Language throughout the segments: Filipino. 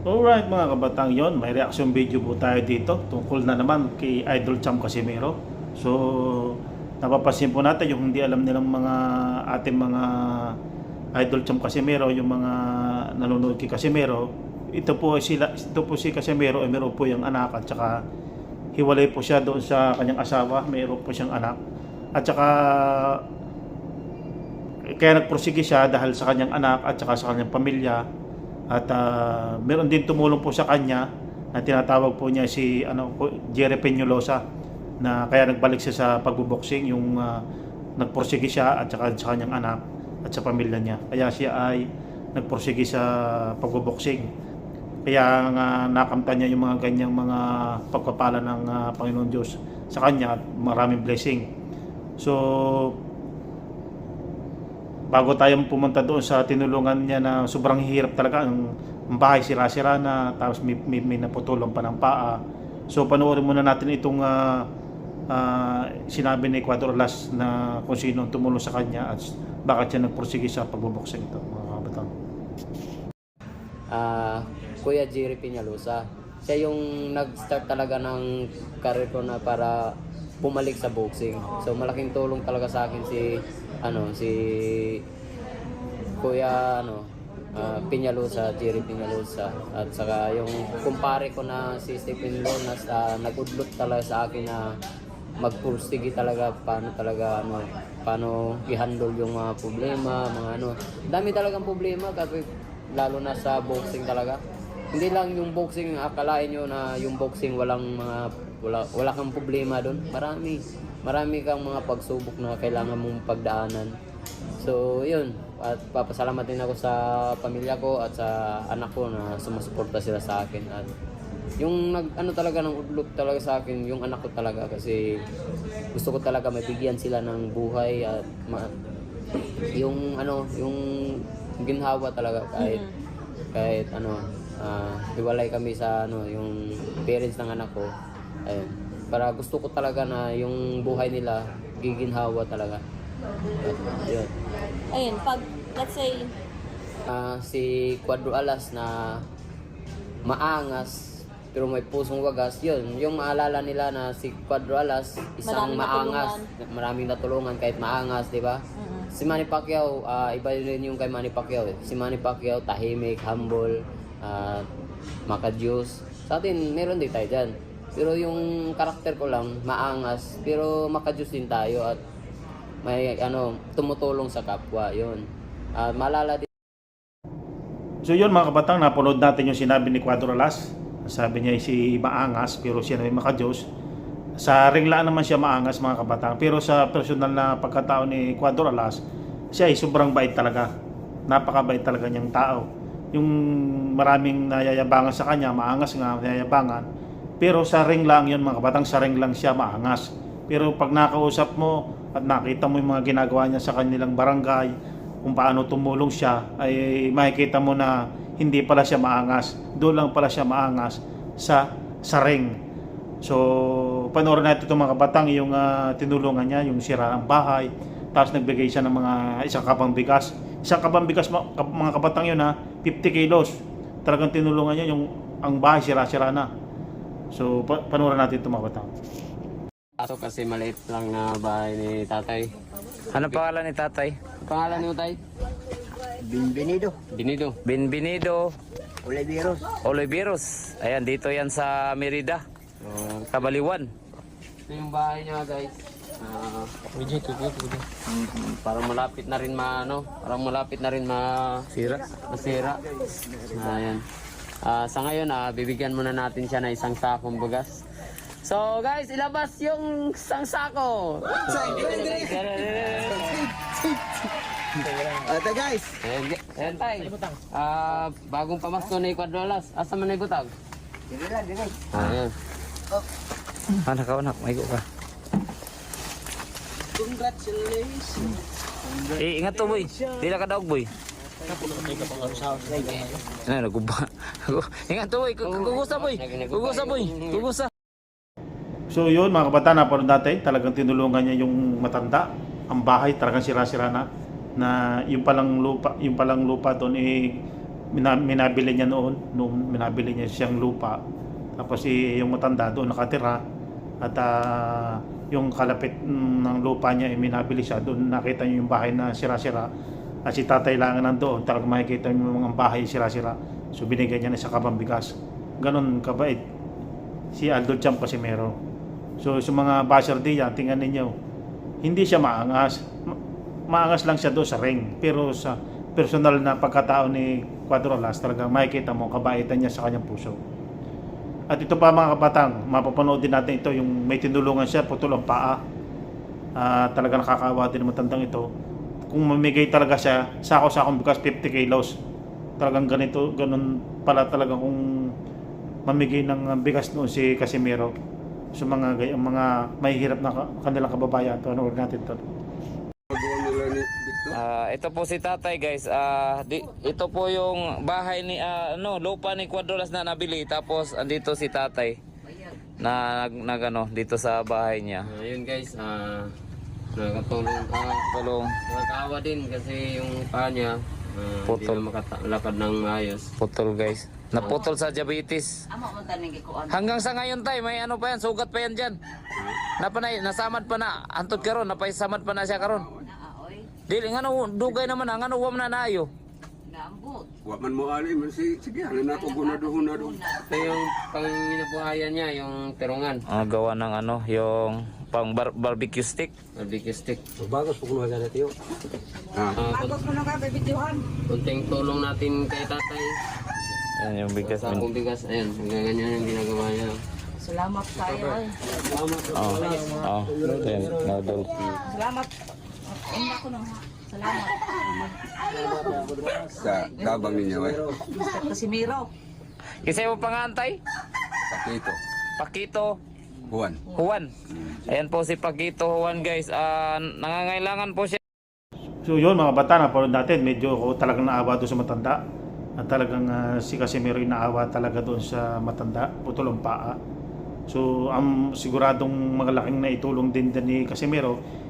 Alright mga kabatang, yon may reaction video po tayo dito tungkol na naman kay Idol Cham Casimero. So napapansin po natin yung hindi alam nilang mga ating mga Idol Cham Casimero, yung mga nanonood kay Casimero. Ito po si Casimero ay meron po yung anak at saka hiwalay po siya doon sa kanyang asawa, meron po siyang anak. At saka kaya nagpursige siya dahil sa kanyang anak at saka sa kanyang pamilya. At meron din tumulong po sa kanya na tinatawag po niya si Jerry Peñalosa, na kaya nagbalik siya sa pagboboxing, yung nagpursige siya at saka sa kanyang anak at sa pamilya niya. Kaya siya ay nagpursige sa pagboboxing. Kaya nga nakamtan niya yung mga ganyang mga pagpapala ng Panginoon Diyos sa kanya at maraming blessing. So bago tayo pumunta doon sa tinulungan niya na sobrang hirap talaga, ang bahay sira-sira na, tapos may naputulong pa ng paa. So panoorin muna natin itong sinabi ni Ecuador Las na kung sino tumulong sa kanya at bakit siya nagpursige sa pagboboxing ito, mga kabatang. Kuya Jerry Peñalosa, siya yung nag-start talaga ng career ko na para bumalik sa boxing. So malaking tulong talaga sa akin si Kuya Peñalosa, Jerry Peñalosa, at saka yung kumpare ko na si Stephen Lonas, nag-udlot talaga sa akin na magpursige talaga paano i-handle yung mga problema, dami talagang problema kasi lalo na sa boxing talaga. Hindi lang yung boxing, akalain nyo na yung boxing wala kang problema doon. Marami kang mga pagsubok na kailangan mong pagdaanan. So yun, at papasalamat din ako sa pamilya ko at sa anak ko na sumusuporta sila sa akin. At yung talaga ng udlot talaga sa akin, yung anak ko talaga, kasi gusto ko talaga mabigyan sila ng buhay at yung ginhawa talaga kahit hiwalay kami sa yung parents ng anak ko. Ayun, para gusto ko talaga na yung buhay nila giginhawa talaga. Yun. Ayun, pag let's say Si Cuadro Alas na maangas pero may pusong wagas, yun yung maalala nila na si Cuadro Alas isang maangas, maraming natulungan kahit maangas, di ba? Si Manny Pacquiao, iba rin yung kay Manny Pacquiao. Si Manny Pacquiao tahimik, humble, maka-Diyos. Sa atin, meron din tayo dyan. Pero yung karakter ko lang, maangas, pero maka-Diyos din tayo at may tumutulong sa kapwa, yun. Malala din. So yun mga kabatang, napanood natin yung sinabi ni Ecuador Las. Sabi niya si maangas pero siya na may maka-Diyos. Sa ring lang naman siya maangas mga kabatang, pero sa personal na pagkatao ni Ecuador Alas, siya ay sobrang bait talaga. Napakabait talaga niyang tao. Yung maraming nayayabangan sa kanya, maangas nga, nayayabangan. Pero sa ring lang yun mga kabatang, sa ring lang siya maangas. Pero pag nakausap mo at nakita mo yung mga ginagawa niya sa kanilang barangay, kung paano tumulong siya, ay makikita mo na hindi pala siya maangas. Doon lang pala siya maangas sa ring. So panoorin natin itong mga kabatang, yung tinulungan niya, yung sira ang bahay, tapos nagbigay siya ng mga isang kabang bigas. Isang kabang bigas mga kabatang yun 50 kilos. Talagang tinulungan niya, yung ang bahay sira-sira na. So panoorin natin itong mga kabatang. Ato kasi maliit lang na bahay ni tatay. Ano pangalan ni tatay? Pangalan niyo, tay? Bienvenido, Benvenido Oliveros. Oliveros. Ayan, dito yan sa Merida, Kabaliwan. Ito yung bahay niya, guys. Parang malapit na rin masira. Ayan. Sa ngayon, bibigyan muna natin siya ng isang sakong bugas. So guys, ilabas yung isang sako. Ate guys, Ayan tay. Bagong pamasko na Ecuador Alas. Asa man na ibutag? dili lang, dili. Ayan. Anak ka, anak, may ka. Congratulations. Ingat to boy, dila ka daog boy. Naguba. Ingat to boy, kugusa boy. Kugusa. So yun mga kabataan, napanood natin, talagang tinulungan niya yung matanda. Ang bahay talagang sira-sira na yung palang lupa doon minabili niya noong minabili niya siyang lupa. Tapos yung matanda doon nakatira at yung kalapit ng lupa niya minabili siya doon, nakita niyo yung bahay na sira-sira at si tatay lang nandoon, talagang makikita niyo yung mga bahay sira-sira. So binigyan niya na sa kabambigas. Ganon kabait si Aldo Champ Casimero. So sa mga basher diyan, tingnan ninyo, hindi siya maangas. Maangas lang siya doon sa ring, pero sa personal na pagkatao ni Cuadro Alas, talagang makikita mo kabaitan niya sa kanyang puso. At ito pa mga kabatang, mapapanood din natin ito, yung may tinulungan siya, putol ang paa. Talaga nakakaawa din ang matandang ito. Kung mamigay talaga siya, sako-sakong bigas 50 kilos. Talagang ganun pala talaga kung mamigay ng bigas noon si Casimero sa mga mahihirap na kanilang kababayan. Panood natin ito. Ito po si tatay guys. Ito po yung bahay ni lupa ni Cuadrolas na nabili, tapos andito si tatay na dito sa bahay niya. Ayun guys, nakatulong Tulong. nakakaawa din kasi yung paa niya hindi Putol. na makalakad ng maayos. Putol guys. Naputol sa diabetes. Hanggang sa ngayon tay, may ano pa yan, sugat pa yan dyan. Nasamad pa na, antod karon, napaisamad pa na siya karon. Dili ngano dugay naman ngano wam na naayo. Wa man mo ali man sige ano na to guna do. Ito yung panginabuhayan niya, yung terungan. Gawa ng yung pang barbecue stick. Barbecue stick. Bagos po kung natin yun. Kunting tulong natin kay tatay. Yan yung bigas. Sa akong bigas, ayan, hanggang ganyan yung ginagawa niya. Salamat tayo. Yan, noodle. Salamat. Hindi ko nang salamat. Sa gabang ninyo eh. Mr. Casimiro. Kisay mo pangantay? Pakito. Pakito Juan. Juan. Ayan po si Pakito Juan guys. Nangangailangan po siya. So yun mga bata, napanood natin, medyo ako talagang naawa doon sa matanda. At talagang si Casimero yung naawa talaga doon sa matanda, putol ang paa. So siguradong malaking naitulong din ni Casimero.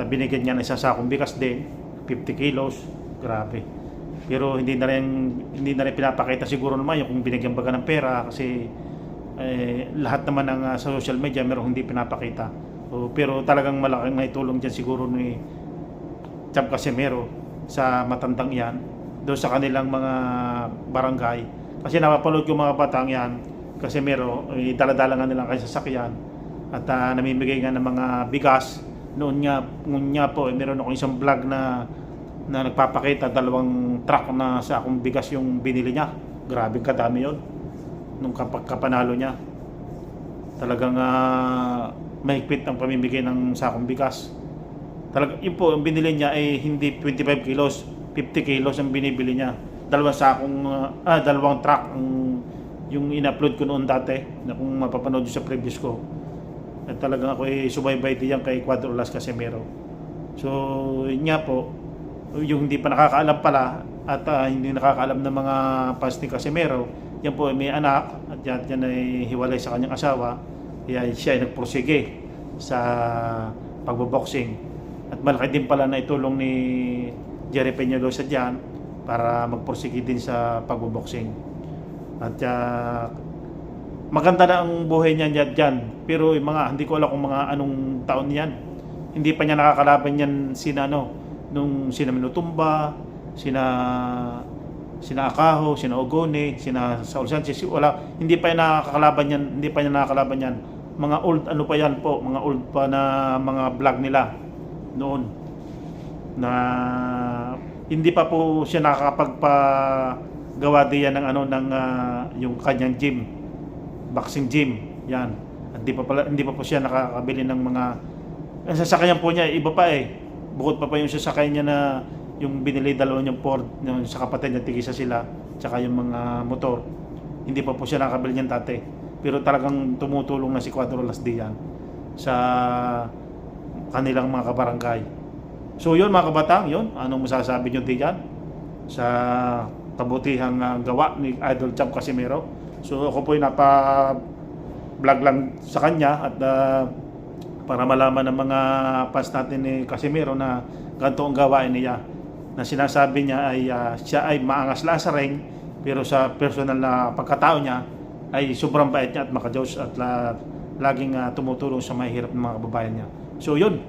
Binigyan niya ng isang sakong bigas din, 50 kilos, grabe. Pero hindi na rin pinapakita siguro naman yung kung binigyan baga ng pera kasi lahat naman ng sa social media meron hindi pinapakita. Pero talagang malaking naitulong dyan siguro ni Champ Casimero sa matandang yan doon sa kanilang mga barangay. Kasi napapanood yung mga batang yan, Casimero, dala-dala nga nilang kayo sasakyan at namimigay nga ng mga bigas. Noon nga po, meron akong isang vlog na nagpapakita 2 truck na sa akong bigas yung binili niya. Grabe kadami yun. Nung kapanalo niya. Talagang mahigpit ang pamimigay ng sakong bigas. Yun po, ang binili niya ay hindi 25 kilos, 50 kilos ang binibili niya. 2 truck yung in-upload ko noon dati na kung mapapanood sa previous ko. At talagang ako ay subaybay diyan kay Cuadro Alas Casimero. So, yun nga po, yung hindi pa nakakaalam pala at hindi nakakaalam ng mga fans ni Casimero, yan po may anak at yan ay hiwalay sa kanyang asawa. Kaya siya ay nagpursige sa pagboboxing. At malaki din pala na itulong ni Jerry Peñalosa dyan para magpursige din sa pagboboxing. At maganda na ang buhay niya dyan. Pero hindi ko alam kung mga anong taon yan. Hindi pa niya nakakalaban yan nung sina Minutumba, sina Akaho, sina Ogone, sina Saul Sanchez. Hindi pa niya nakakalaban yan. Mga old mga old pa na mga vlog nila noon. Na hindi pa po siya nakakapagpagawa diyan ng yung kanyang gym. Boxing gym, yan. At hindi pa po siya nakakabili ng mga sasakyan po niya, iba pa bukod pa yung sasakyan niya na yung binili 2 niyang Ford yung sa kapatid niya, tigisa sila, tsaka yung mga motor. Hindi pa po siya nakakabili niyan dati. Pero talagang tumutulong na si Cuadro Alas diyan sa kanilang mga kabarangay. So yun mga kabatang, yun, anong masasabi niyo diyan sa kabutihang gawa ni Idol Champ Casimero? So ako po ay napa-vlog lang sa kanya at para malaman ng mga fans natin ni Casimero na ganito ang gawain niya. na sinasabi niya ay siya ay maangas lang sa ring, pero sa personal na pagkatao niya ay sobrang bait niya at makajos at laging tumutulong sa mahihirap ng mga kababayan niya. So yun,